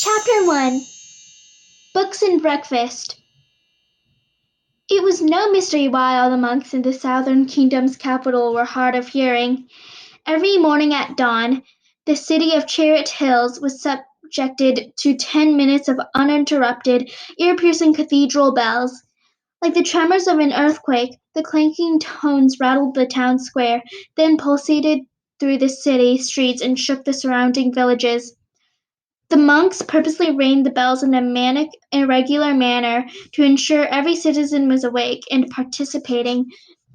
Chapter 1 Books and Breakfast. It was no mystery why all the monks in the southern kingdom's capital were hard of hearing. Every morning at dawn, the city of Chariot Hills was subjected to 10 minutes of uninterrupted, ear-piercing cathedral bells. Like the tremors of an earthquake, the clanking tones rattled the town square, then pulsated through the city streets and shook the surrounding villages. The monks purposely rang the bells in a manic, irregular manner to ensure every citizen was awake and participating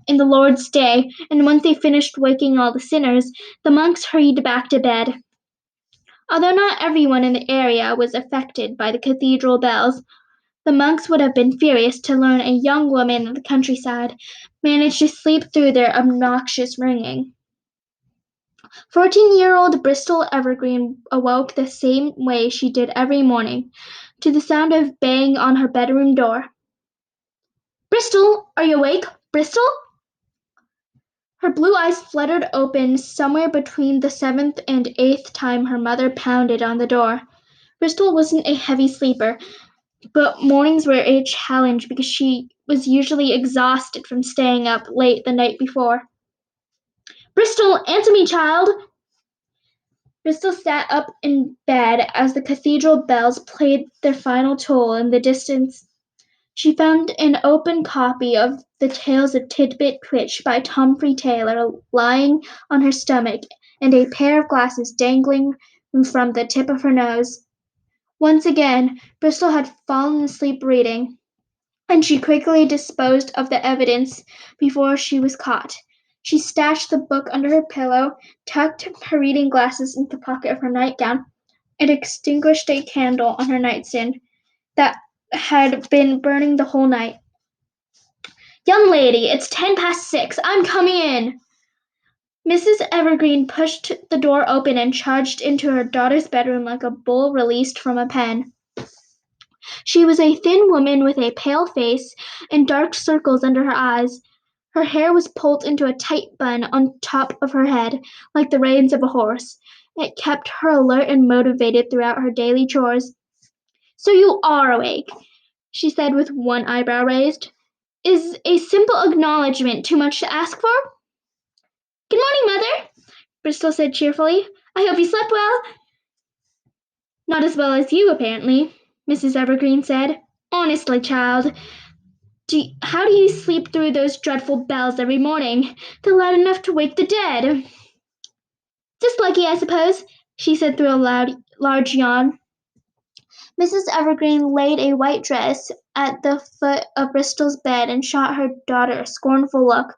in the Lord's Day, and once they finished waking all the sinners, the monks hurried back to bed. Although not everyone in the area was affected by the cathedral bells, the monks would have been furious to learn a young woman in the countryside managed to sleep through their obnoxious ringing. 14-year-old Bristol Evergreen awoke the same way she did every morning, to the sound of banging on her bedroom door. "Bristol, are you awake? Bristol?" Her blue eyes fluttered open somewhere between the 7th and 8th time her mother pounded on the door. Bristol wasn't a heavy sleeper, but mornings were a challenge because she was usually exhausted from staying up late the night before. "Bristol, answer me, child!" Bristol sat up in bed as the cathedral bells played their final toll in the distance. She found an open copy of The Tales of Tidbit Twitch by Humphrey Taylor lying on her stomach and a pair of glasses dangling from the tip of her nose. Once again, Bristol had fallen asleep reading, and she quickly disposed of the evidence before she was caught. She stashed the book under her pillow, tucked her reading glasses into the pocket of her nightgown, and extinguished a candle on her nightstand that had been burning the whole night. "Young lady, it's 6:10. I'm coming in." Mrs. Evergreen pushed the door open and charged into her daughter's bedroom like a bull released from a pen. She was a thin woman with a pale face and dark circles under her eyes. Her hair was pulled into a tight bun on top of her head, like the reins of a horse. It kept her alert and motivated throughout her daily chores. "So you are awake," she said with one eyebrow raised. "Is a simple acknowledgment too much to ask for?" "Good morning, Mother," Bristol said cheerfully. "I hope you slept well." "Not as well as you, apparently," Mrs. Evergreen said. "Honestly, child, how do you sleep through those dreadful bells every morning? They're loud enough to wake the dead." "Just lucky, I suppose," she said through a large yawn. Mrs. Evergreen laid a white dress at the foot of Bristol's bed and shot her daughter a scornful look.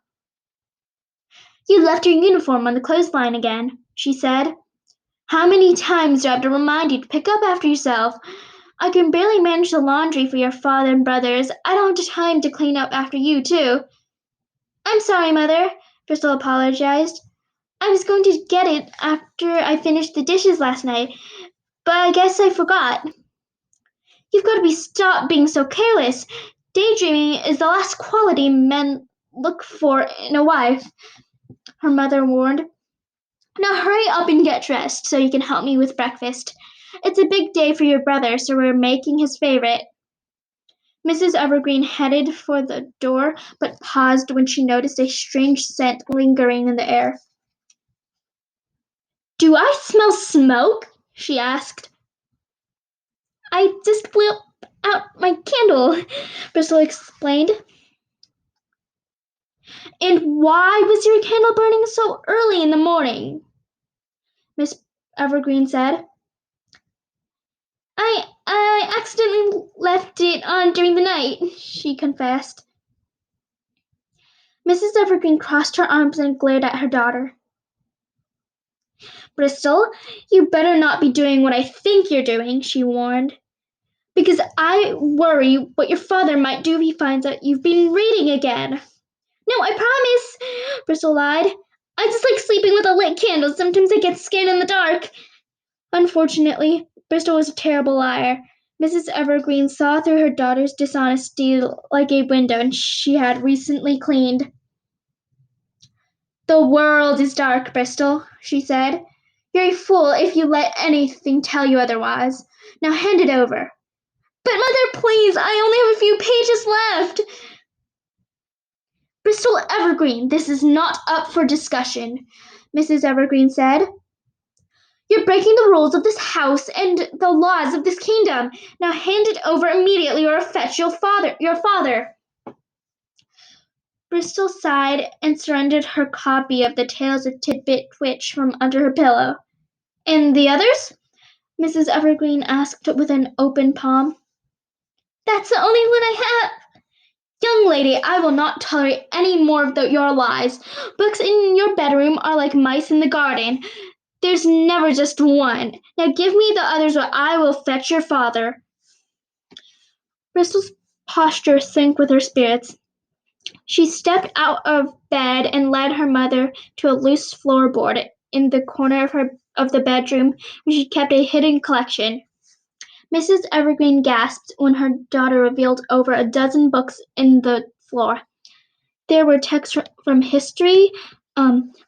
"You left your uniform on the clothesline again," she said. "How many times do I have to remind you to pick up after yourself? I can barely manage the laundry for your father and brothers. I don't have time to clean up after you, too." "I'm sorry, Mother," Bristol apologized. "I was going to get it after I finished the dishes last night, but I guess I forgot." "You've got to stop being so careless. Daydreaming is the last quality men look for in a wife," her mother warned. "Now hurry up and get dressed so you can help me with breakfast. It's a big day for your brother, so we're making his favorite." Mrs. Evergreen headed for the door, but paused when she noticed a strange scent lingering in the air. "Do I smell smoke?" she asked. "I just blew out my candle," Bristol explained. "And why was your candle burning so early in the morning?" Miss Evergreen said. I accidentally left it on during the night," she confessed. Mrs. Evergreen crossed her arms and glared at her daughter. "Bristol, you better not be doing what I think you're doing," she warned. "Because I worry what your father might do if he finds out you've been reading again." "No, I promise," Bristol lied. "I just like sleeping with a lit candle. Sometimes I get scared in the dark." Unfortunately, Bristol was a terrible liar. Mrs. Evergreen saw through her daughter's dishonesty like a window she had recently cleaned. "The world is dark, Bristol," she said. You're a fool if you let anything tell you otherwise. Now hand it over." "But mother, please, I only have a few pages left." "Bristol Evergreen, this is not up for discussion," Mrs. Evergreen said. "You're breaking the rules of this house and the laws of this kingdom. Now hand it over immediately or fetch your father." Bristol sighed and surrendered her copy of the Tales of Tidbit Twitch from under her pillow. "And the others?" Mrs. Evergreen asked with an open palm. "That's the only one I have." "Young lady, I will not tolerate any more of your lies. Books in your bedroom are like mice in the garden. There's never just one. Now give me the others or I will fetch your father." Bristol's posture sank with her spirits. She stepped out of bed and led her mother to a loose floorboard in the corner of the bedroom where she kept a hidden collection. Mrs. Evergreen gasped when her daughter revealed over a dozen books in the floor. There were texts from history,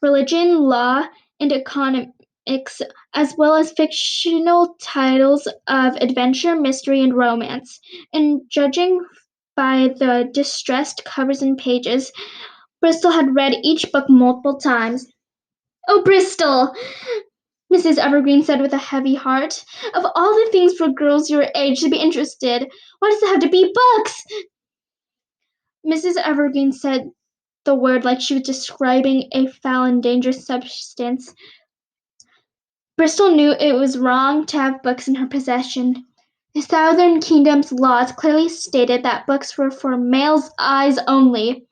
religion, law, and economics, as well as fictional titles of adventure, mystery, and romance. And judging by the distressed covers and pages, Bristol had read each book multiple times. "Oh, Bristol," Mrs. Evergreen said with a heavy heart, "of all the things for girls your age to be interested, why does it have to be books?" Mrs. Evergreen said the word like she was describing a foul and dangerous substance. Bristol knew it was wrong to have books in her possession. The Southern Kingdom's laws clearly stated that books were for males' eyes only.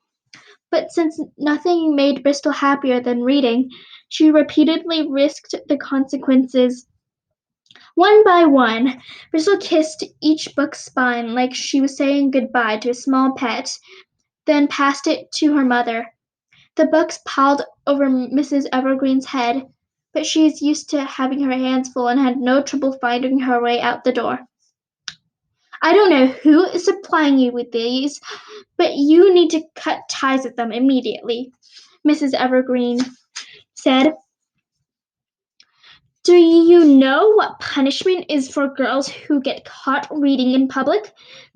But since nothing made Bristol happier than reading, she repeatedly risked the consequences. One by one, Bristol kissed each book's spine like she was saying goodbye to a small pet, then passed it to her mother. The books piled over Mrs. Evergreen's head, but she was used to having her hands full and had no trouble finding her way out the door. "I don't know who is supplying you with these, but you need to cut ties with them immediately," Mrs. Evergreen said. "Do you know what punishment is for girls who get caught reading in public?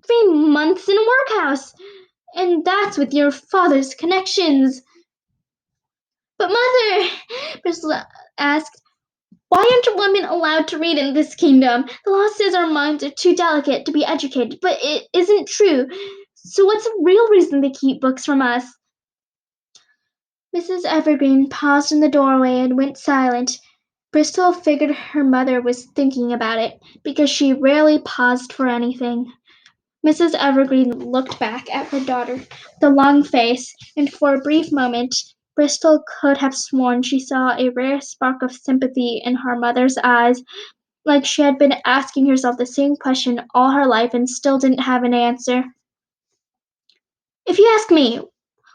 3 months in a workhouse! And that's with your father's connections." "But mother," Priscilla asked, "why aren't women allowed to read in this kingdom? The law says our minds are too delicate to be educated, but it isn't true. So what's the real reason they keep books from us?" Mrs. Evergreen paused in the doorway and went silent. Bristol figured her mother was thinking about it, because she rarely paused for anything. Mrs. Evergreen looked back at her daughter, the long face, and for a brief moment Bristol could have sworn she saw a rare spark of sympathy in her mother's eyes, like she had been asking herself the same question all her life and still didn't have an answer. "If you ask me,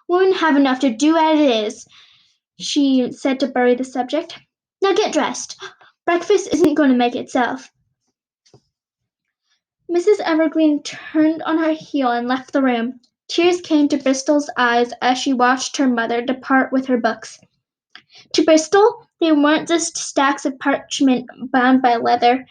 women have enough to do as it is," she said to bury the subject. "Now get dressed. Breakfast isn't going to make itself." Mrs. Evergreen turned on her heel and left the room. Tears came to Bristol's eyes as she watched her mother depart with her books. To Bristol, they weren't just stacks of parchment bound by leather.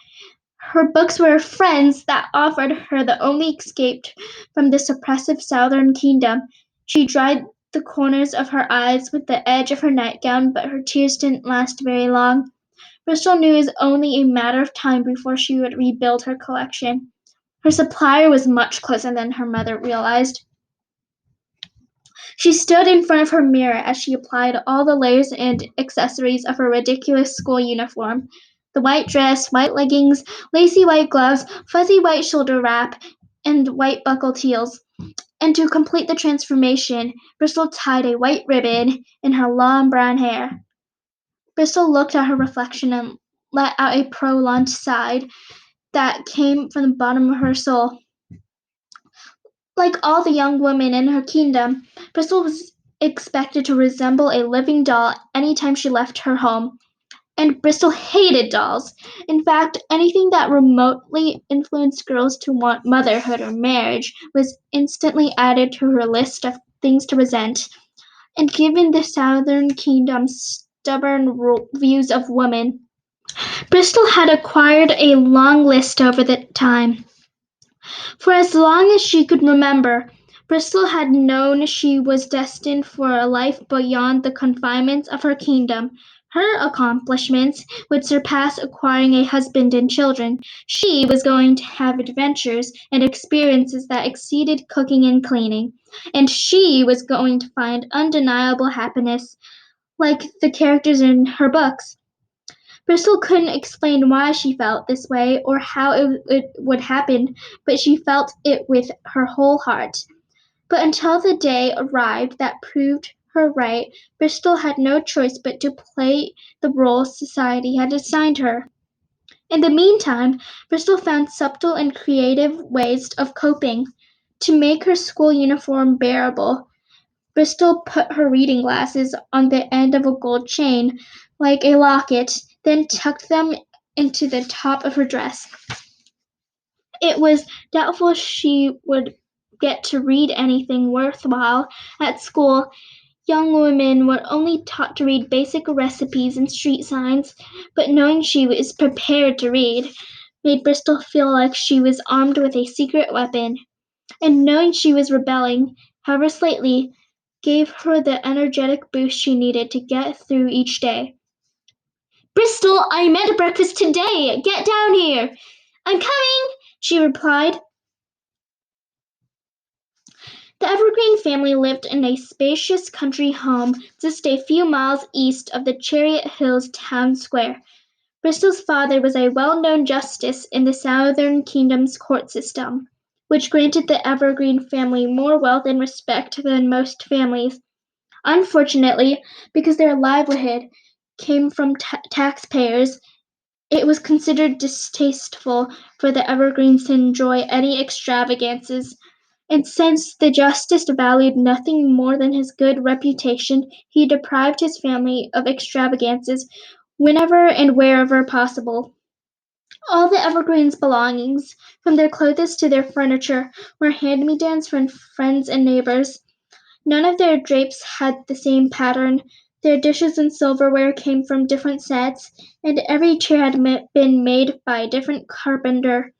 Her books were friends that offered her the only escape from this oppressive southern kingdom. She dried the corners of her eyes with the edge of her nightgown, but her tears didn't last very long. Bristol knew it was only a matter of time before she would rebuild her collection. Her supplier was much closer than her mother realized. She stood in front of her mirror as she applied all the layers and accessories of her ridiculous school uniform. The white dress, white leggings, lacy white gloves, fuzzy white shoulder wrap, and white buckled heels. And to complete the transformation, Bristol tied a white ribbon in her long brown hair. Bristol looked at her reflection and let out a prolonged sigh that came from the bottom of her soul. Like all the young women in her kingdom, Bristol was expected to resemble a living doll any time she left her home. And Bristol hated dolls. In fact, anything that remotely influenced girls to want motherhood or marriage was instantly added to her list of things to resent. And given the Southern Kingdom's stubborn views of women, Bristol had acquired a long list over the time. For as long as she could remember, Bristol had known she was destined for a life beyond the confinements of her kingdom. Her accomplishments would surpass acquiring a husband and children. She was going to have adventures and experiences that exceeded cooking and cleaning. And she was going to find undeniable happiness, like the characters in her books. Bristol couldn't explain why she felt this way or how it would happen, but she felt it with her whole heart. But until the day arrived that proved her right, Bristol had no choice but to play the role society had assigned her. In the meantime, Bristol found subtle and creative ways of coping. To make her school uniform bearable, Bristol put her reading glasses on the end of a gold chain, like a locket, then tucked them into the top of her dress. It was doubtful she would get to read anything worthwhile at school. Young women were only taught to read basic recipes and street signs, but knowing she was prepared to read made Bristol feel like she was armed with a secret weapon, and knowing she was rebelling, however slightly, gave her the energetic boost she needed to get through each day. "Bristol, I'm at breakfast today. Get down here." "I'm coming," she replied. The Evergreen family lived in a spacious country home just a few miles east of the Chariot Hills town square. Bristol's father was a well-known justice in the Southern Kingdom's court system, which granted the Evergreen family more wealth and respect than most families. Unfortunately, because their livelihood came from taxpayers, it was considered distasteful for the Evergreens to enjoy any extravagances, and since the justice valued nothing more than his good reputation, he deprived his family of extravagances whenever and wherever possible. All the Evergreens' belongings, from their clothes to their furniture, were hand-me-downs from friends and neighbors. None of their drapes had the same pattern, their dishes and silverware came from different sets, and every chair had been made by a different carpenter.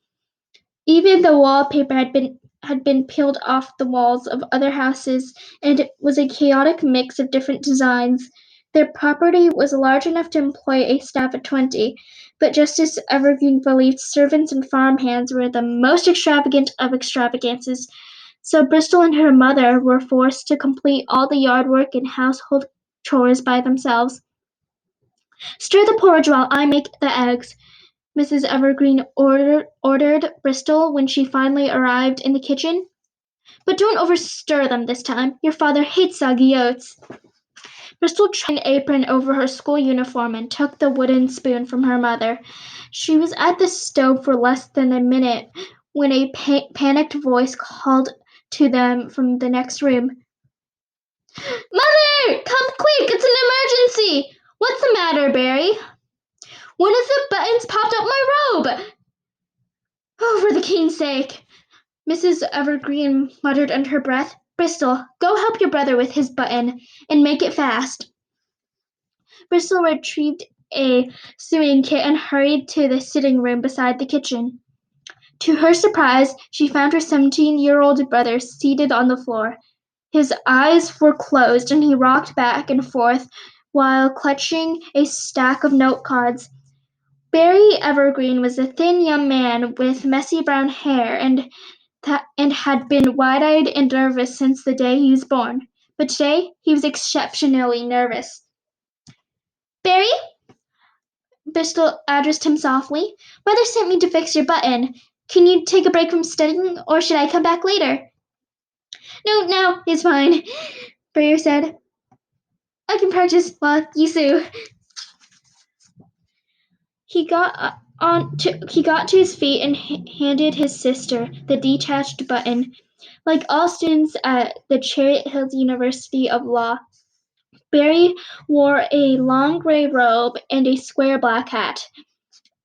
Even the wallpaper had been peeled off the walls of other houses, and it was a chaotic mix of different designs. Their property was large enough to employ a staff of 20, but Justice Evergreen believed servants and farm hands were the most extravagant of extravagances, so Bristol and her mother were forced to complete all the yard work and household chores by themselves. "Stir the porridge while I make the eggs," Mrs. Evergreen ordered Bristol when she finally arrived in the kitchen. "But don't overstir them this time. Your father hates soggy oats." Bristol tried an apron over her school uniform and took the wooden spoon from her mother. She was at the stove for less than a minute when a panicked voice called to them from the next room. "Mother! Come quick! It's an emergency!" "What's the matter, Barry?" "One of the buttons popped up my robe!" "Oh, for the king's sake!" Mrs. Evergreen muttered under her breath. "Bristol, go help your brother with his button, and make it fast." Bristol retrieved a sewing kit and hurried to the sitting room beside the kitchen. To her surprise, she found her 17-year-old brother seated on the floor. His eyes were closed and he rocked back and forth while clutching a stack of note cards. Barry Evergreen was a thin young man with messy brown hair and had been wide-eyed and nervous since the day he was born. But today he was exceptionally nervous. "Barry," Bristol addressed him softly, "Mother sent me to fix your button. Can you take a break from studying, or should I come back later?" "No, now it's fine," Barry said. "I can practice while you sew." He got to his feet and handed his sister the detached button. Like all students at the Chariot Hills University of Law, Barry wore a long gray robe and a square black hat.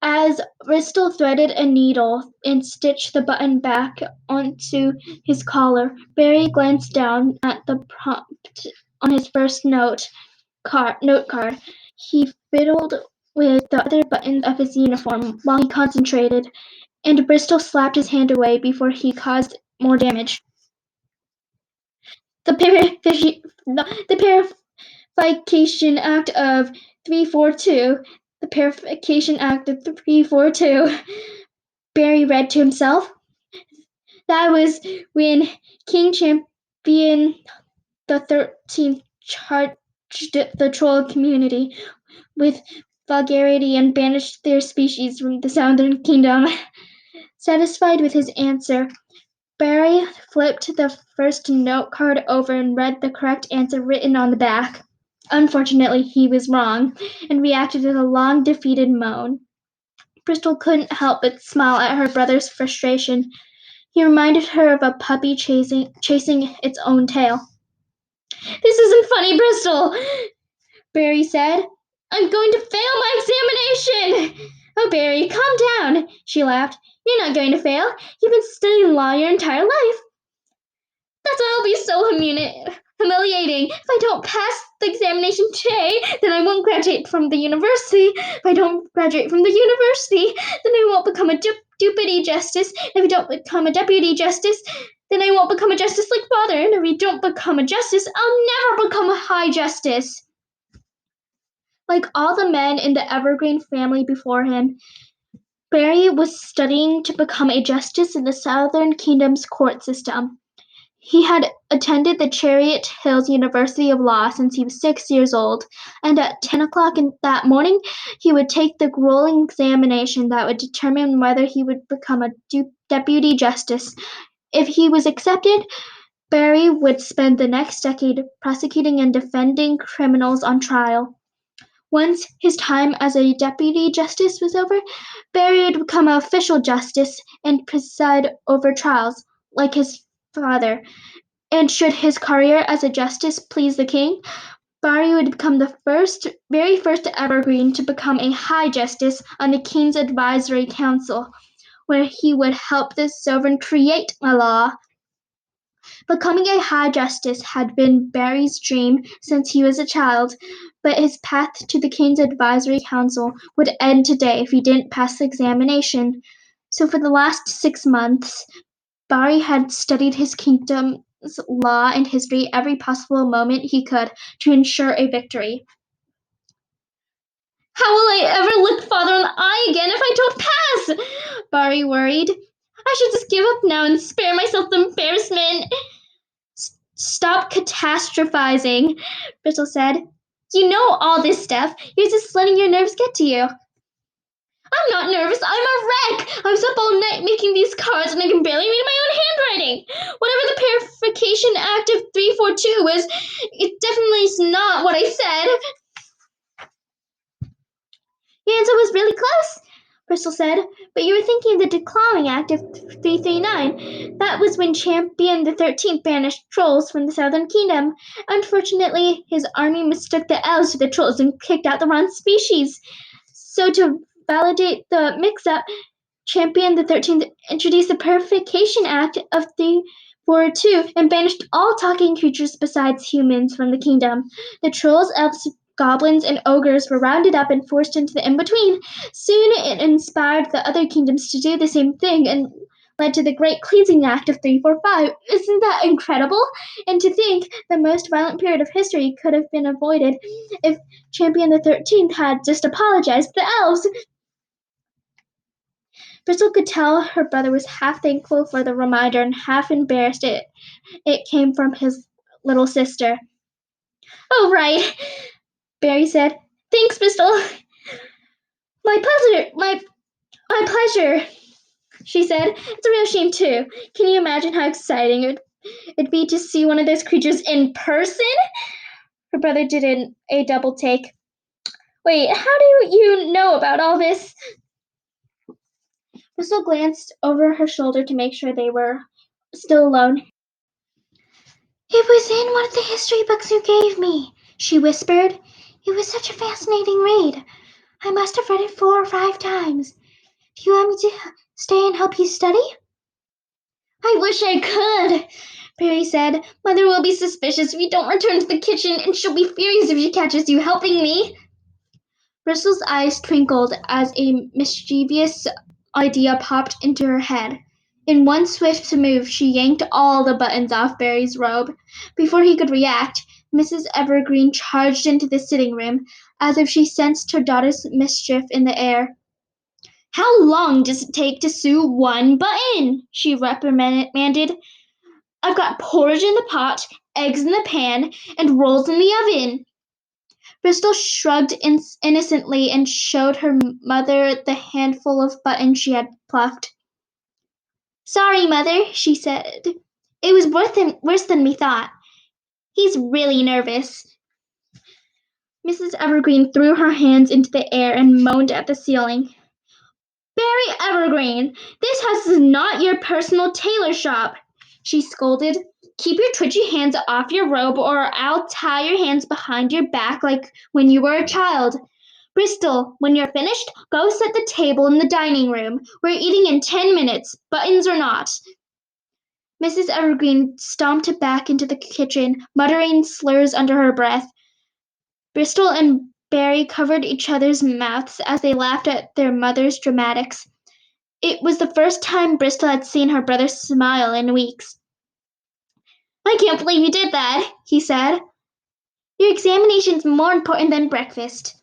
As Bristol threaded a needle and stitched the button back onto his collar, Barry glanced down at the prompt on his first note card. He fiddled with the other buttons of his uniform while he concentrated, and Bristol slapped his hand away before he caused more damage. The Purification Act of 342. The Purification Act of 342. Barry read to himself. That was when King Champion the 13th charged the troll community with vulgarity and banished their species from the Southern Kingdom. Satisfied with his answer, Barry flipped the first note card over and read the correct answer written on the back. Unfortunately, he was wrong, and reacted with a long, defeated moan. Bristol couldn't help but smile at her brother's frustration. He reminded her of a puppy chasing its own tail. "This isn't funny, Bristol," Barry said. "I'm going to fail my examination." "Oh, Barry, calm down," she laughed. "You're not going to fail. You've been studying law your entire life." "That's why it'll be so humiliating. If I don't pass the examination today, then I won't graduate from the university. If I don't graduate from the university, then I won't become a deputy justice. If I don't become a deputy justice, then I won't become a justice like father. And if I don't become a justice, I'll never become a high justice." Like all the men in the Evergreen family before him, Barry was studying to become a justice in the Southern Kingdom's court system. He had attended the Chariot Hills University of Law since he was 6 years old, and at 10 o'clock that morning he would take the grueling examination that would determine whether he would become a deputy justice. If he was accepted, Barry would spend the next decade prosecuting and defending criminals on trial. Once his time as a deputy justice was over, Barry would become an official justice and preside over trials, like his father. And should his career as a justice please the king, Barry would become the very first Evergreen to become a high justice on the king's advisory council, where he would help the sovereign create a law. Becoming a high justice had been Barry's dream since he was a child, but his path to the king's advisory council would end today if he didn't pass the examination. So for the last 6 months, Barry had studied his kingdom's law and history every possible moment he could to ensure a victory. "How will I ever look father in the eye again if I don't pass?" Barry worried. "I should just give up now and spare myself the embarrassment." "Stop catastrophizing," Bristol said. "You know all this stuff. You're just letting your nerves get to you." "I'm not nervous. I'm a wreck. I was up all night making these cards and I can barely read my own handwriting. Whatever the Purification Act of 342 was, it definitely is not what I said." "Your answer was really close," Bristol said, "but you were thinking of the Declawing Act of 339. That was when Champion the 13th banished trolls from the Southern Kingdom. Unfortunately, his army mistook the elves for the trolls and kicked out the wrong species. So to validate the mix-up, Champion the 13th introduced the Purification Act of 342 and banished all talking creatures besides humans from the kingdom. The trolls, elves, goblins, and ogres were rounded up and forced into the in-between. Soon it inspired the other kingdoms to do the same thing and led to the Great Cleansing Act of 345. Isn't that incredible? And to think the most violent period of history could have been avoided if Champion the 13th had just apologized to the elves." Bristol could tell her brother was half thankful for the reminder and half embarrassed it came from his little sister. "Oh, right," Barry said. "Thanks, Bristol." My pleasure, she said. "It's a real shame, too. Can you imagine how exciting it'd be to see one of those creatures in person?" Her brother did a double take. "Wait, how do you know about all this?" Bristol glanced over her shoulder to make sure they were still alone. "It was in one of the history books you gave me," she whispered. "It was such a fascinating read. I must have read it 4 or 5 times. Do you want me to stay and help you study?" "I wish I could," Barry said. "Mother will be suspicious if you don't return to the kitchen, and she'll be furious if she catches you helping me." Bristol's eyes twinkled as a mischievous idea popped into her head. In one swift move, she yanked all the buttons off Barry's robe. Before he could react, Mrs. Evergreen charged into the sitting room, as if she sensed her daughter's mischief in the air. "How long does it take to sew one button?" she reprimanded. "I've got porridge in the pot, eggs in the pan, and rolls in the oven." Bristol shrugged innocently and showed her mother the handful of buttons she had plucked. "Sorry, Mother," she said. "It was worse than we thought. He's really nervous." Mrs. Evergreen threw her hands into the air and moaned at the ceiling. "Barry Evergreen, this house is not your personal tailor shop," she scolded. "Keep your twitchy hands off your robe or I'll tie your hands behind your back like when you were a child. Bristol, when you're finished, go set the table in the dining room. We're eating in 10 minutes, buttons or not." Mrs. Evergreen stomped back into the kitchen, muttering slurs under her breath. Bristol and Barry covered each other's mouths as they laughed at their mother's dramatics. It was the first time Bristol had seen her brother smile in weeks. "I can't believe you did that," he said. "Your examination's more important than breakfast,"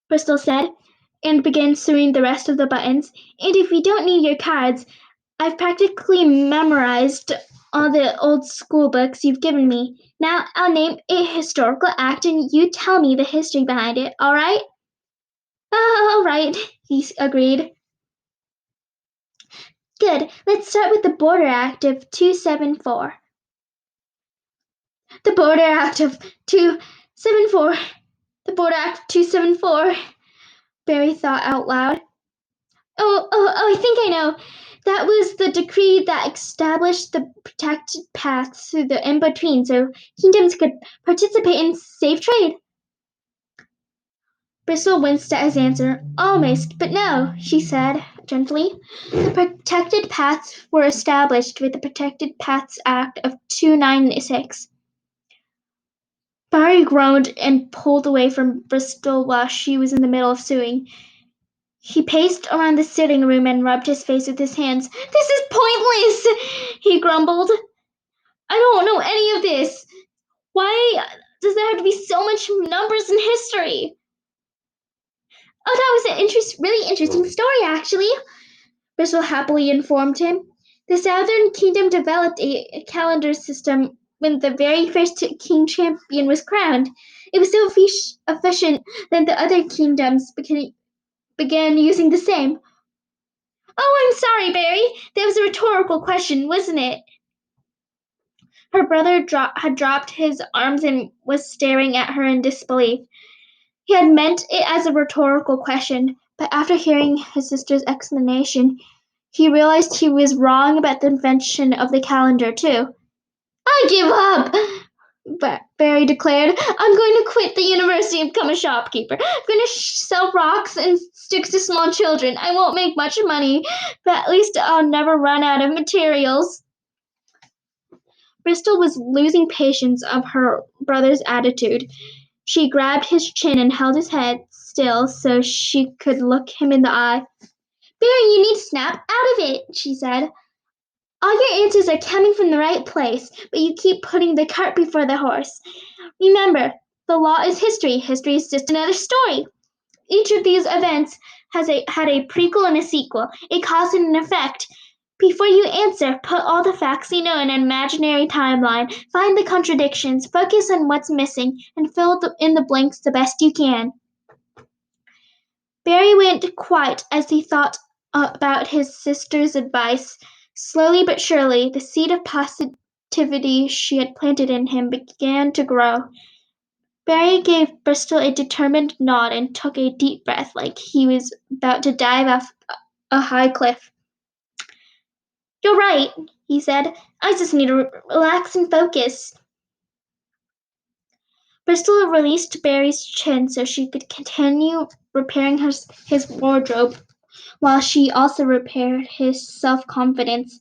Bristol said, and began sewing the rest of the buttons. "And if you don't need your cards, I've practically memorized all the old school books you've given me. Now I'll name a historical act and you tell me the history behind it, all right?" "All right," he agreed. "Good. Let's start with the Border Act of 274. The Border Act of 274. The Border Act of 274. Barry thought out loud. Oh, I think I know. That was the decree that established the protected paths through the in-between so kingdoms could participate in safe trade." Bristol winced at his answer. "Almost, but no," she said gently. "The protected paths were established with the Protected Paths Act of 296. Barry groaned and pulled away from Bristol while she was in the middle of sewing. He paced around the sitting room and rubbed his face with his hands. "This is pointless," he grumbled. "I don't know any of this. Why does there have to be so much numbers in history?" "Oh, that was a really interesting story, actually," Bristol happily informed him. "The Southern Kingdom developed a calendar system when the very first king champion was crowned. It was so efficient that the other kingdoms began using the same." "Oh, I'm sorry, Barry. That was a rhetorical question, wasn't it?" Her brother had dropped his arms and was staring at her in disbelief. He had meant it as a rhetorical question, but after hearing his sister's explanation, he realized he was wrong about the invention of the calendar, too. "I give up," Barry declared. "I'm going to quit the university and become a shopkeeper. I'm going to sell rocks and sticks to small children. I won't make much money, but at least I'll never run out of materials." Bristol was losing patience of her brother's attitude. She grabbed his chin and held his head still so she could look him in the eye. "Barry, you need to snap out of it," she said. "All your answers are coming from the right place, but you keep putting the cart before the horse. Remember, the law is history. History is just another story. Each of these events had a prequel and a sequel, a cause and an effect. Before you answer, put all the facts you know in an imaginary timeline. Find the contradictions, focus on what's missing, and fill in the blanks the best you can." Barry went quiet as he thought about his sister's advice. Slowly but surely, the seed of positivity she had planted in him began to grow. Barry gave Bristol a determined nod and took a deep breath like he was about to dive off a high cliff. "You're right," he said. "I just need to relax and focus." Bristol released Barry's chin so she could continue repairing his wardrobe, while she also repaired his self-confidence.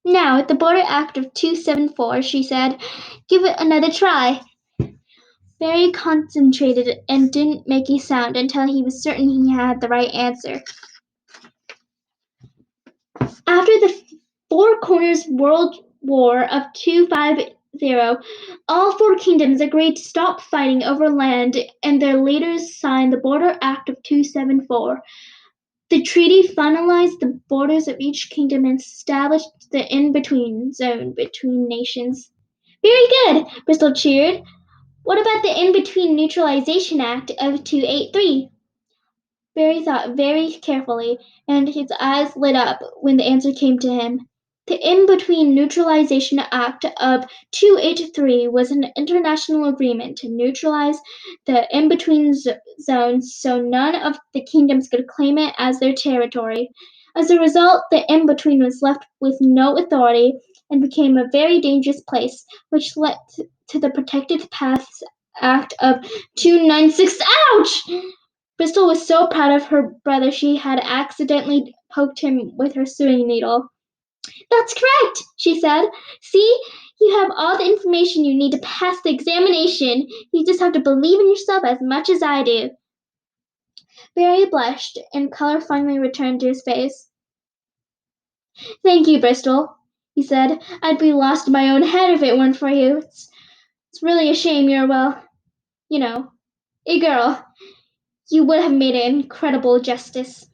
"Now, the Border Act of 274, she said. "Give it another try." Barry concentrated and didn't make a sound until he was certain he had the right answer. After the Four Corners World War of 250, all four kingdoms agreed to stop fighting over land, and their leaders signed the Border Act of 274. The treaty finalized the borders of each kingdom and established the in-between zone between nations. Very good, Bristol cheered. What about the In-Between Neutralization Act of 283? Barry thought very carefully, and his eyes lit up when the answer came to him. The In-Between Neutralization Act of 283 was an international agreement to neutralize the in-between zones so none of the kingdoms could claim it as their territory. As a result, the in-between was left with no authority and became a very dangerous place, which led to the Protected Paths Act of 296. Ouch! Bristol was so proud of her brother she had accidentally poked him with her sewing needle. That's correct, she said. See, you have all the information you need to pass the examination. You just have to believe in yourself as much as I do. Barry blushed, and color finally returned to his face. Thank you, Bristol, he said. I'd be lost in my own head if it weren't for you. It's really a shame you're, well, you know, a girl. You would have made an incredible justice.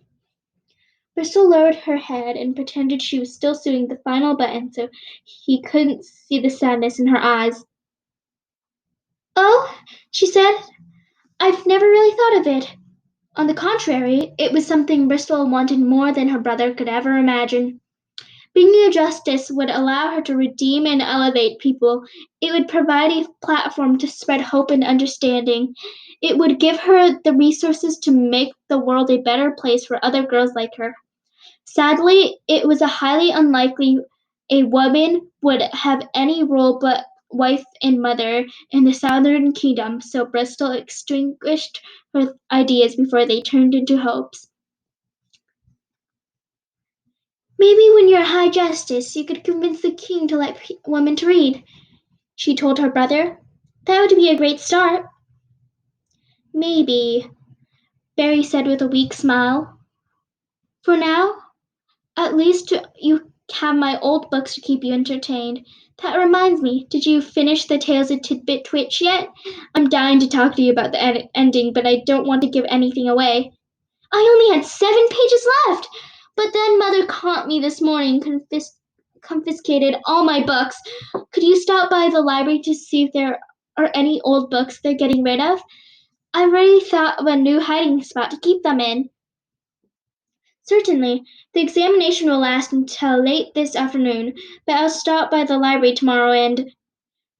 Bristol lowered her head and pretended she was still sewing the final button so he couldn't see the sadness in her eyes. Oh, she said, I've never really thought of it. On the contrary, it was something Bristol wanted more than her brother could ever imagine. Being a justice would allow her to redeem and elevate people. It would provide a platform to spread hope and understanding. It would give her the resources to make the world a better place for other girls like her. Sadly, it was highly unlikely a woman would have any role but wife and mother in the Southern Kingdom, so Bristol extinguished her ideas before they turned into hopes. Maybe when you're High Justice, you could convince the king to let women to read, she told her brother. That would be a great start. Maybe, Barry said with a weak smile. For now, at least you have my old books to keep you entertained. That reminds me, did you finish the Tales of Tidbit Twitch yet? I'm dying to talk to you about the ending, but I don't want to give anything away. I only had 7 pages left, but then Mother caught me this morning, confiscated all my books. Could you stop by the library to see if there are any old books they're getting rid of? I already thought of a new hiding spot to keep them in. Certainly. The examination will last until late this afternoon, but I'll stop by the library tomorrow and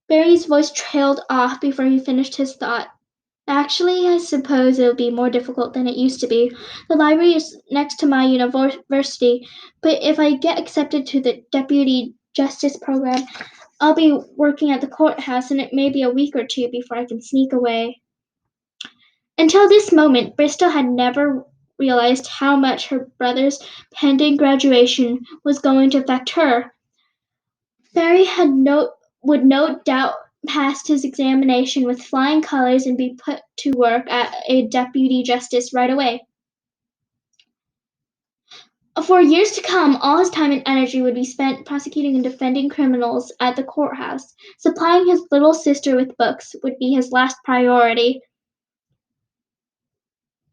Barry's voice trailed off before he finished his thought. Actually, I suppose it'll be more difficult than it used to be. The library is next to my university, but if I get accepted to the Deputy Justice program, I'll be working at the courthouse and it may be a week or two before I can sneak away. Until this moment, Bristol had never realized how much her brother's pending graduation was going to affect her. Barry would no doubt pass his examination with flying colors and be put to work as a deputy justice right away. For years to come, all his time and energy would be spent prosecuting and defending criminals at the courthouse. Supplying his little sister with books would be his last priority.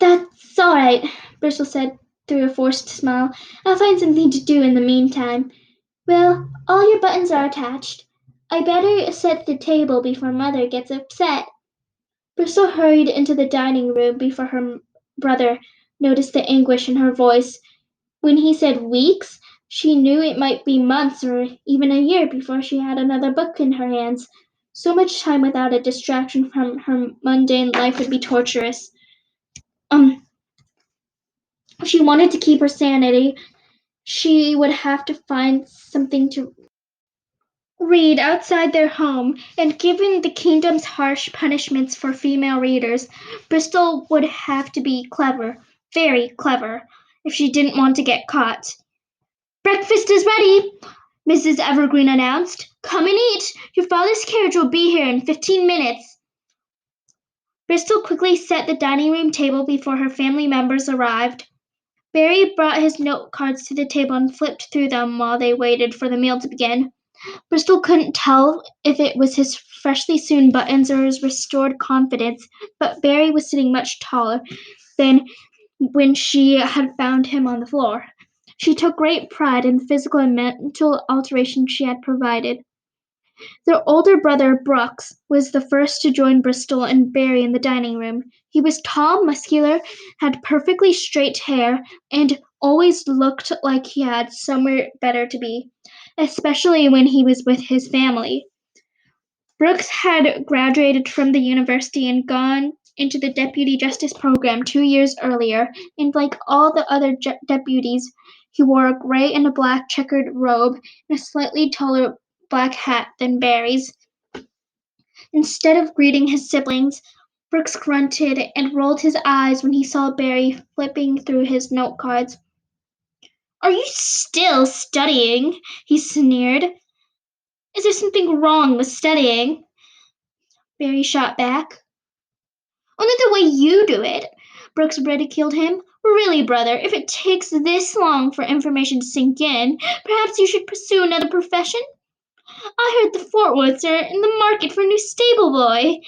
That's all right, Bristol said through a forced smile. I'll find something to do in the meantime. Well, all your buttons are attached. I better set the table before Mother gets upset. Bristol hurried into the dining room before her brother noticed the anguish in her voice. When he said weeks, she knew it might be months or even a year before she had another book in her hands. So much time without a distraction from her mundane life would be torturous. If she wanted to keep her sanity, she would have to find something to read outside their home, and given the kingdom's harsh punishments for female readers, Bristol would have to be clever, very clever, if she didn't want to get caught. Breakfast is ready, Mrs. Evergreen announced. Come and eat. Your father's carriage will be here in 15 minutes. Bristol quickly set the dining room table before her family members arrived. Barry brought his note cards to the table and flipped through them while they waited for the meal to begin. Bristol couldn't tell if it was his freshly sewn buttons or his restored confidence, but Barry was sitting much taller than when she had found him on the floor. She took great pride in the physical and mental alteration she had provided. Their older brother, Brooks, was the first to join Bristol and Barry in the dining room. He was tall, muscular, had perfectly straight hair, and always looked like he had somewhere better to be, especially when he was with his family. Brooks had graduated from the university and gone into the deputy justice program 2 years earlier, and like all the other deputies, he wore a gray and a black checkered robe and a slightly taller black hat than Barry's. Instead of greeting his siblings, Brooks grunted and rolled his eyes when he saw Barry flipping through his note cards. "Are you still studying?" he sneered. "Is there something wrong with studying?" Barry shot back. "Only the way you do it," Brooks ridiculed him. "Really, brother, if it takes this long for information to sink in, perhaps you should pursue another profession? I heard the Fortwoods are in the market for a new stable boy."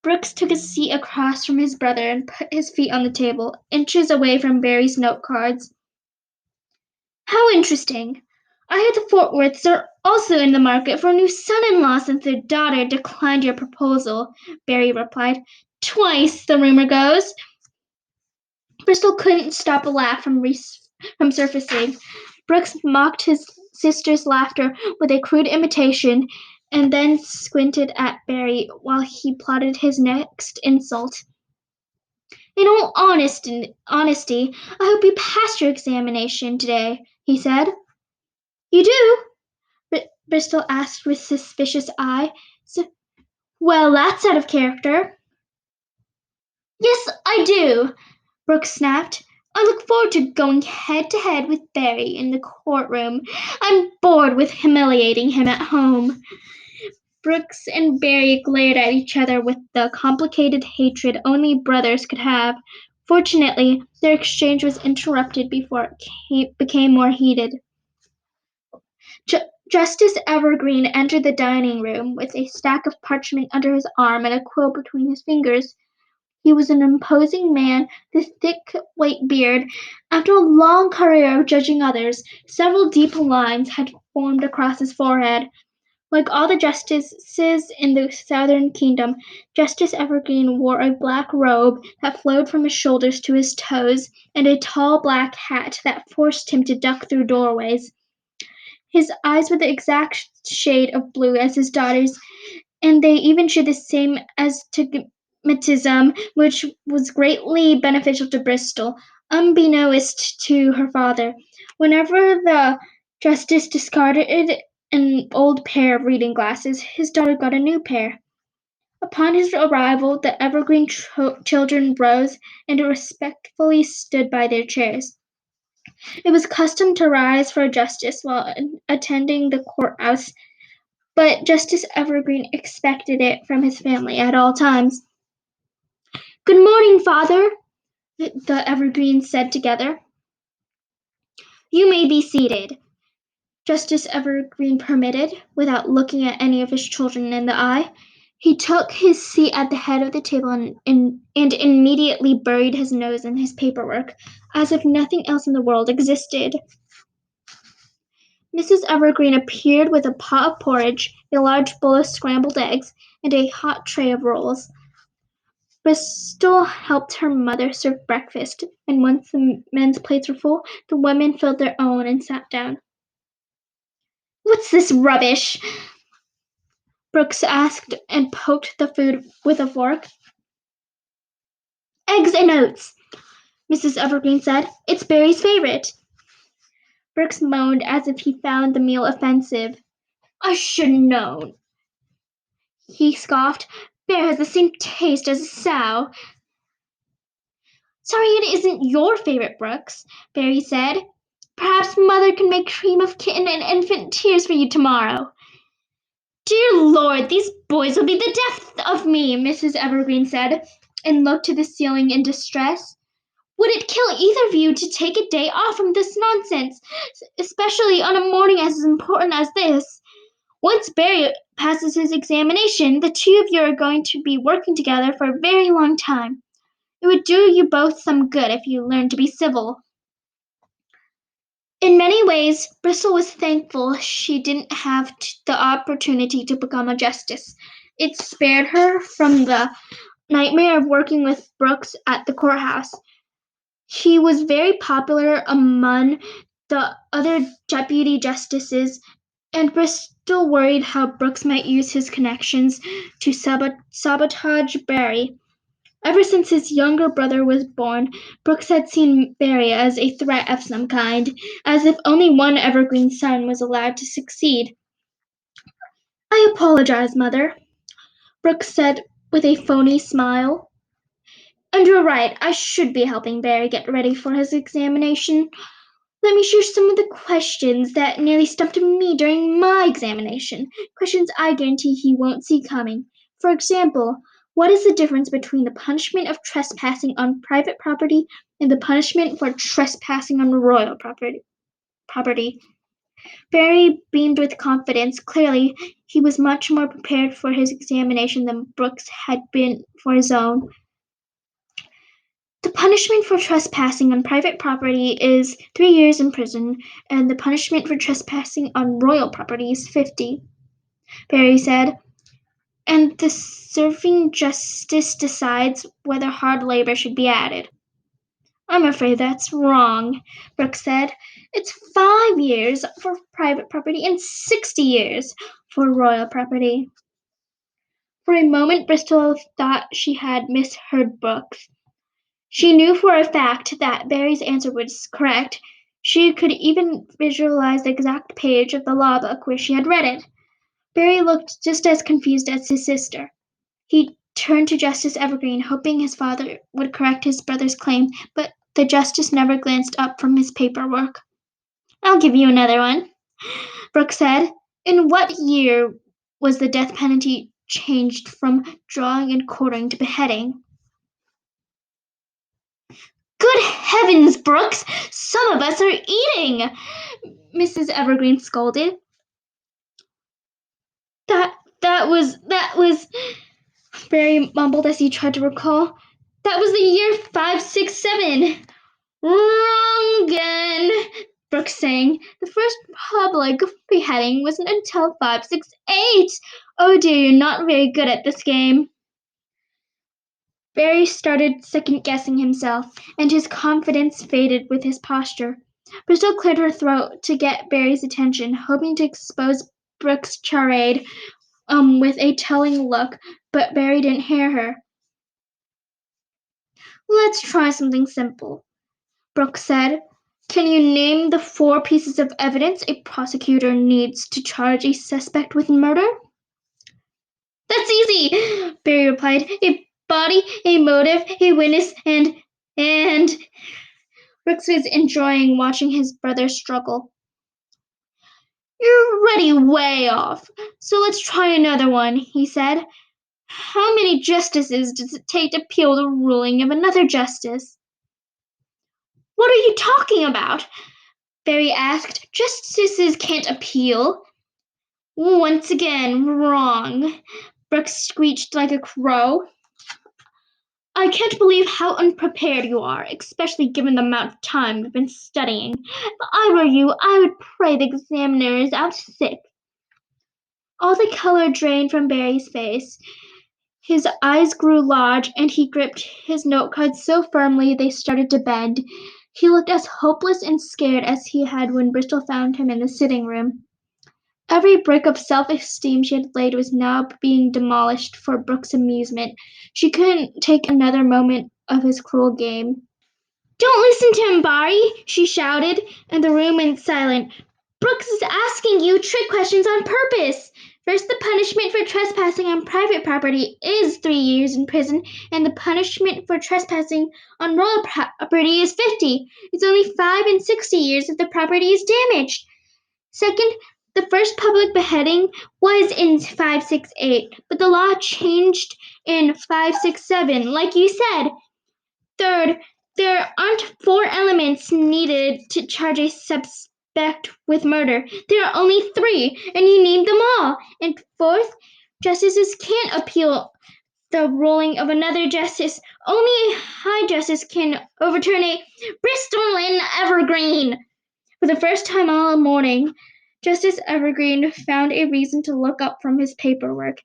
Brooks took a seat across from his brother and put his feet on the table, inches away from Barry's note cards. "How interesting. I heard the Fortworths are also in the market for a new son-in-law since their daughter declined your proposal," Barry replied. "Twice, the rumor goes." Bristol couldn't stop a laugh from surfacing. Brooks mocked his sister's laughter with a crude imitation and then squinted at Barry while he plotted his next insult. "In all honesty, I hope you passed your examination today," he said. "You do?" Bristol asked with suspicious eye. "Well, that's out of character." "Yes, I do," Brooks snapped. "I look forward to going head to head with Barry in the courtroom. I'm bored with humiliating him at home." Brooks and Barry glared at each other with the complicated hatred only brothers could have. Fortunately, their exchange was interrupted before it became more heated. Justice Evergreen entered the dining room with a stack of parchment under his arm and a quill between his fingers. He was an imposing man with thick white beard. After a long career of judging others, several deep lines had formed across his forehead. Like all the justices in the Southern Kingdom, Justice Evergreen wore a black robe that flowed from his shoulders to his toes, and a tall black hat that forced him to duck through doorways. His eyes were the exact shade of blue as his daughter's, and they even shared the same astigmatism, which was greatly beneficial to Bristol, unbeknownst to her father. Whenever the justice discarded an old pair of reading glasses, his daughter got a new pair. Upon his arrival, the Evergreen children rose and respectfully stood by their chairs. It was custom to rise for justice while attending the courthouse, but Justice Evergreen expected it from his family at all times. "Good morning, Father," the Evergreens said together. "You may be seated," Justice Evergreen permitted, without looking at any of his children in the eye. He took his seat at the head of the table and immediately buried his nose in his paperwork, as if nothing else in the world existed. Mrs. Evergreen appeared with a pot of porridge, a large bowl of scrambled eggs, and a hot tray of rolls. Bristol helped her mother serve breakfast, and once the men's plates were full, the women filled their own and sat down. "What's this rubbish?" Brooks asked and poked the food with a fork. "Eggs and oats," Mrs. Evergreen said. "It's Barry's favorite." Brooks moaned as if he found the meal offensive. "I should have known," he scoffed. "Bear has the same taste as a sow." "Sorry it isn't your favorite, Brooks," Barry said. "Perhaps Mother can make cream of kitten and infant tears for you tomorrow." Dear Lord, these boys will be the death of me, Mrs. Evergreen said, and looked to the ceiling in distress. Would it kill either of you to take a day off from this nonsense, especially on a morning as important as this? Once Barry passes his examination, the two of you are going to be working together for a very long time. It would do you both some good if you learned to be civil. In many ways, Bristol was thankful she didn't have the opportunity to become a justice. It spared her from the nightmare of working with Brooks at the courthouse. He was very popular among the other deputy justices, and Bristol worried how Brooks might use his connections to sabotage Barry. Ever since his younger brother was born, Brooks had seen Barry as a threat of some kind, as if only one Evergreen son was allowed to succeed. I apologize, Mother, Brooks said with a phony smile. And you're right, I should be helping Barry get ready for his examination. Let me share some of the questions that nearly stumped me during my examination. Questions I guarantee he won't see coming. For example, what is the difference between the punishment of trespassing on private property and the punishment for trespassing on royal property? Barry beamed with confidence. Clearly, he was much more prepared for his examination than Brooks had been for his own. The punishment for trespassing on private property is 3 years in prison, and the punishment for trespassing on royal property is 50, Barry said. And the serving justice decides whether hard labor should be added. I'm afraid that's wrong, Brooks said. It's 5 years for private property and 60 years for royal property. For a moment, Bristol thought she had misheard Brooks. She knew for a fact that Barry's answer was correct. She could even visualize the exact page of the law book where she had read it. Barry looked just as confused as his sister. He turned to Justice Evergreen, hoping his father would correct his brother's claim, but the justice never glanced up from his paperwork. I'll give you another one, Brooks said. In what year was the death penalty changed from drawing and quartering to beheading? Good heavens, Brooks! Some of us are eating! Mrs. Evergreen scolded. That was, Barry mumbled as he tried to recall. That was the year 567. Wrong again, Brooks sang. The first public beheading wasn't until 568. Oh dear, you're not very good at this game. Barry started second-guessing himself, and his confidence faded with his posture. Bristol cleared her throat to get Barry's attention, hoping to expose Brooks' charade with a telling look, but Barry didn't hear her. Let's try something simple, Brooks said. Can you name the 4 pieces of evidence a prosecutor needs to charge a suspect with murder? That's easy, Barry replied. A body, a motive, a witness, and Brooks was enjoying watching his brother struggle. You're already way off, so let's try another one, he said. How many justices does it take to appeal the ruling of another justice? What are you talking about? Barry asked. Justices can't appeal. Once again, wrong, Brooks screeched like a crow. I can't believe how unprepared you are, especially given the amount of time you've been studying. If I were you, I would pray the examiner is out sick. All the color drained from Barry's face. His eyes grew large, and he gripped his note cards so firmly they started to bend. He looked as hopeless and scared as he had when Bristol found him in the sitting room. Every brick of self-esteem she had laid was now being demolished for Brooks' amusement. She couldn't take another moment of his cruel game. Don't listen to him, Barry, she shouted, and the room went silent. Brooks is asking you trick questions on purpose. First, the punishment for trespassing on private property is 3 years in prison, and the punishment for trespassing on royal property is 50. It's only 5 and 60 years if the property is damaged. Second, The first public beheading was in 568, but the law changed in 567, like you said. Third, there aren't four elements needed to charge a suspect with murder. There are only three, and you named them all. And fourth, justices can't appeal the ruling of another justice. Only a high justice can overturn a Bristol and Evergreen. For the first time all morning, Justice Evergreen found a reason to look up from his paperwork.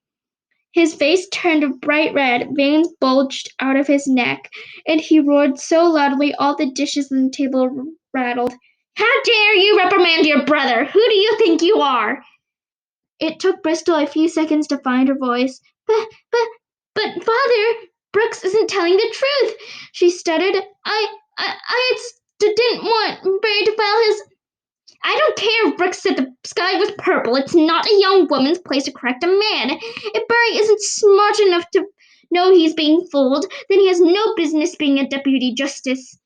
His face turned bright red, veins bulged out of his neck, and he roared so loudly all the dishes on the table rattled. How dare you reprimand your brother? Who do you think you are? It took Bristol a few seconds to find her voice. But, Father, Brooks isn't telling the truth, she stuttered. I didn't want Barry to file his. I don't care if Brooks said the sky was purple. It's not a young woman's place to correct a man. If Barry isn't smart enough to know he's being fooled, then he has no business being a deputy justice.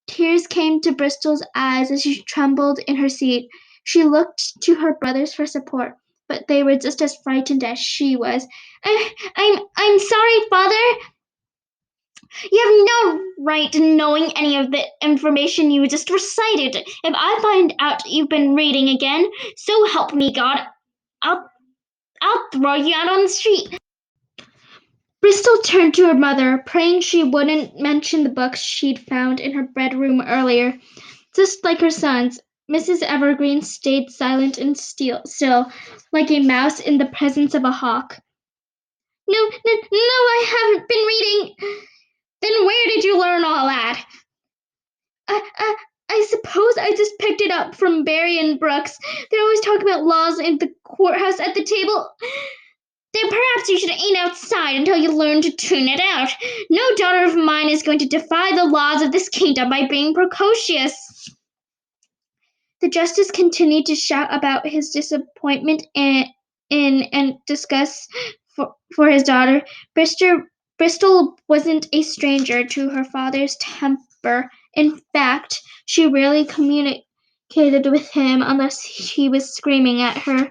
Tears came to Bristol's eyes as she trembled in her seat. She looked to her brothers for support, but they were just as frightened as she was. I'm sorry, Father. You have no right to knowing any of the information you just recited. If I find out you've been reading again, so help me God, I'll throw you out on the street. Bristol turned to her mother, praying she wouldn't mention the books she'd found in her bedroom earlier. Just like her sons, Mrs. Evergreen stayed silent and still, like a mouse in the presence of a hawk. No, I haven't been reading. Then where did you learn all that? I suppose I just picked it up from Barry and Brooks. They're always talking about laws in the courthouse at the table. Then perhaps you should eat outside until you learn to tune it out. No daughter of mine is going to defy the laws of this kingdom by being precocious. The justice continued to shout about his disappointment and disgust for his daughter. Bristol wasn't a stranger to her father's temper. In fact, she rarely communicated with him unless he was screaming at her.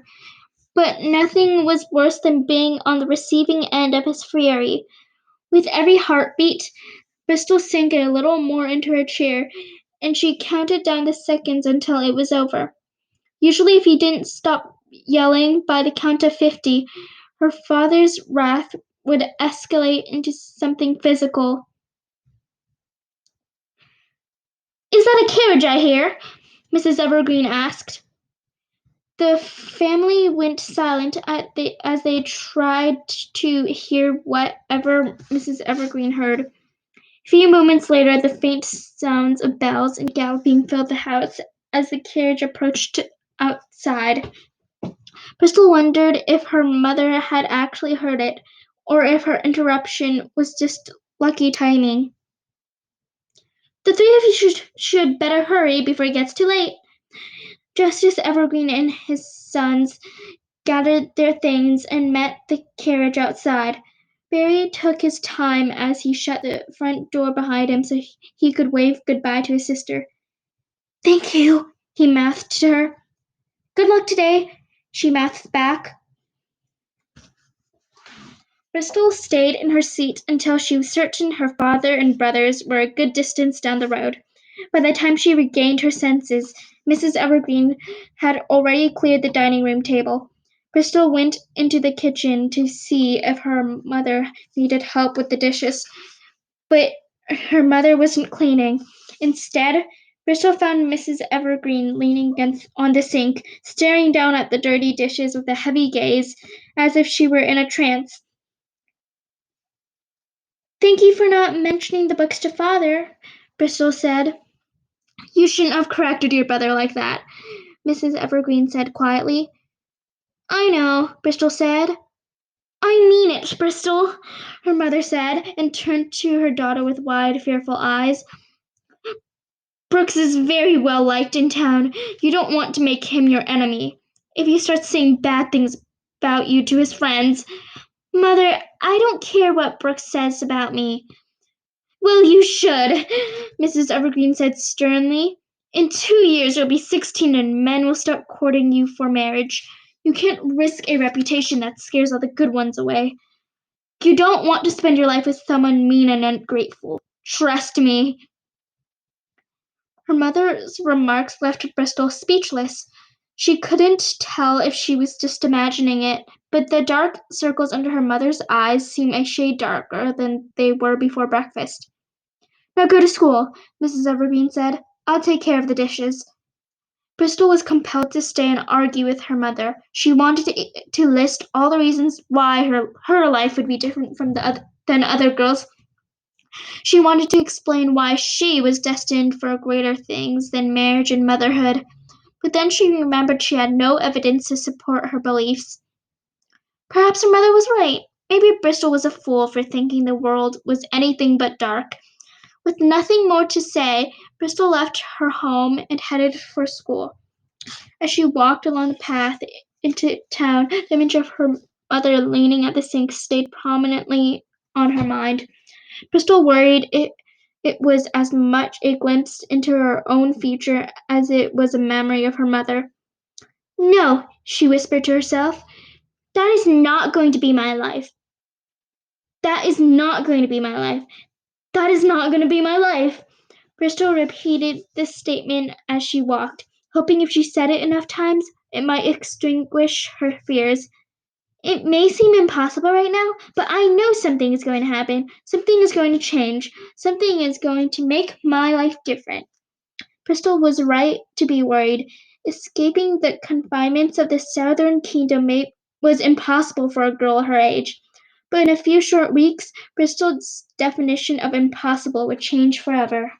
But nothing was worse than being on the receiving end of his fury. With every heartbeat, Bristol sank a little more into her chair, and she counted down the seconds until it was over. Usually, if he didn't stop yelling by the count of 50, her father's wrath would escalate into something physical. Is that a carriage I hear? Mrs. Evergreen asked. The family went silent as they tried to hear whatever Mrs. Evergreen heard. A few moments later, the faint sounds of bells and galloping filled the house as the carriage approached outside. Bristol wondered if her mother had actually heard it, or if her interruption was just lucky timing. The three of you should better hurry before it gets too late. Justice Evergreen and his sons gathered their things and met the carriage outside. Barry took his time as he shut the front door behind him so he could wave goodbye to his sister. Thank you, he mouthed to her. Good luck today, she mouthed back. Bristol stayed in her seat until she was certain her father and brothers were a good distance down the road. By the time she regained her senses, Mrs. Evergreen had already cleared the dining room table. Bristol went into the kitchen to see if her mother needed help with the dishes, but her mother wasn't cleaning. Instead, Bristol found Mrs. Evergreen leaning on the sink, staring down at the dirty dishes with a heavy gaze, as if she were in a trance. Thank you for not mentioning the books to Father, Bristol said. You shouldn't have corrected your brother like that, Mrs. Evergreen said quietly. I know, Bristol said. I mean it, Bristol, her mother said, and turned to her daughter with wide, fearful eyes. Brooks is very well liked in town. You don't want to make him your enemy. If he starts saying bad things about you to his friends. Mother, I don't care what Brooks says about me. Well, you should, Mrs. Evergreen said sternly. In 2 years, you'll be 16 and men will start courting you for marriage. You can't risk a reputation that scares all the good ones away. You don't want to spend your life with someone mean and ungrateful. Trust me." Her mother's remarks left Bristol speechless. She couldn't tell if she was just imagining it, but the dark circles under her mother's eyes seemed a shade darker than they were before breakfast. "Now go to school," Mrs. Evergreen said. "I'll take care of the dishes." Bristol was compelled to stay and argue with her mother. She wanted to list all the reasons why her life would be different than other girls. She wanted to explain why she was destined for greater things than marriage and motherhood. But then she remembered she had no evidence to support her beliefs. Perhaps her mother was right. Maybe Bristol was a fool for thinking the world was anything but dark. With nothing more to say, Bristol left her home and headed for school. As she walked along the path into town, the image of her mother leaning at the sink stayed prominently on her mind. Bristol worried it was as much a glimpse into her own future as it was a memory of her mother. "No," she whispered to herself, "that is not going to be my life. That is not going to be my life. That is not going to be my life." Bristol repeated this statement as she walked, hoping if she said it enough times, it might extinguish her fears. "It may seem impossible right now, but I know something is going to happen. Something is going to change. Something is going to make my life different." Bristol was right to be worried. Escaping the confinements of the Southern Kingdom was impossible for a girl her age. But in a few short weeks, Bristol's definition of impossible would change forever.